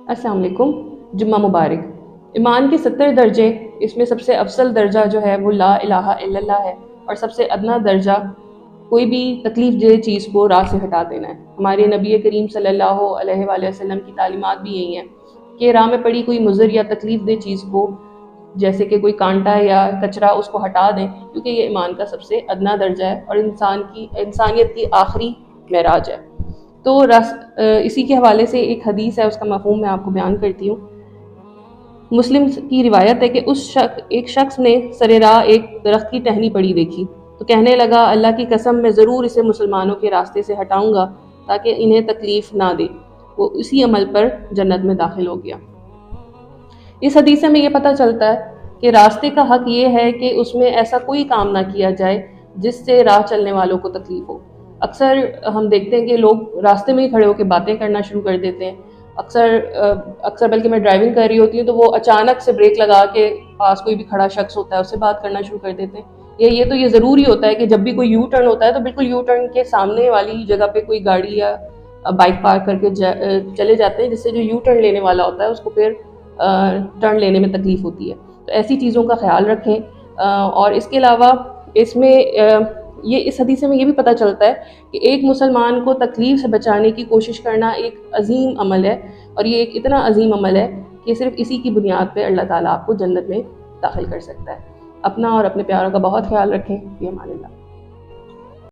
السلام علیکم۔ جمعہ مبارک۔ ایمان کے 70 درجے، اس میں سب سے افضل درجہ جو ہے وہ لا الہ الا اللہ ہے، اور سب سے ادنا درجہ کوئی بھی تکلیف دہ چیز کو راہ سے ہٹا دینا ہے۔ ہمارے نبی کریم صلی اللہ علیہ وآلہ وسلم کی تعلیمات بھی یہی ہیں کہ راہ میں پڑی کوئی مضر یا تکلیف دہ چیز کو، جیسے کہ کوئی کانٹا یا کچرا، اس کو ہٹا دیں، کیونکہ یہ ایمان کا سب سے ادنا درجہ ہے اور انسانیت کی آخری معراج ہے۔ تو اسی کے حوالے سے ایک حدیث ہے، اس کا مفہوم میں آپ کو بیان کرتی ہوں۔ مسلم کی روایت ہے کہ ایک شخص نے سر راہ ایک درخت کی ٹہنی پڑی دیکھی تو کہنے لگا، اللہ کی قسم میں ضرور اسے مسلمانوں کے راستے سے ہٹاؤں گا تاکہ انہیں تکلیف نہ دے۔ وہ اسی عمل پر جنت میں داخل ہو گیا۔ اس حدیث سے ہمیں یہ پتہ چلتا ہے کہ راستے کا حق یہ ہے کہ اس میں ایسا کوئی کام نہ کیا جائے جس سے راہ چلنے والوں کو تکلیف ہو۔ اکثر ہم دیکھتے ہیں کہ لوگ راستے میں ہی کھڑے ہو کے باتیں کرنا شروع کر دیتے ہیں۔ اکثر بلکہ میں ڈرائیونگ کر رہی ہوتی ہوں تو وہ اچانک سے بریک لگا کے پاس کوئی بھی کھڑا شخص ہوتا ہے اس سے بات کرنا شروع کر دیتے ہیں۔ یہ ضروری ہوتا ہے کہ جب بھی کوئی یو ٹرن ہوتا ہے تو بالکل یو ٹرن کے سامنے والی جگہ پہ کوئی گاڑی یا بائک پارک کر کے چلے جاتے ہیں، جس سے جو یو ٹرن لینے والا ہوتا ہے اس کو پھر ٹرن لینے میں تکلیف ہوتی ہے۔ تو ایسی چیزوں کا خیال رکھیں۔ اور اس کے علاوہ اس حدیث میں یہ بھی پتہ چلتا ہے کہ ایک مسلمان کو تکلیف سے بچانے کی کوشش کرنا ایک عظیم عمل ہے، اور یہ ایک اتنا عظیم عمل ہے کہ صرف اسی کی بنیاد پہ اللہ تعالیٰ آپ کو جنت میں داخل کر سکتا ہے۔ اپنا اور اپنے پیاروں کا بہت خیال رکھیں۔ فی امان اللہ۔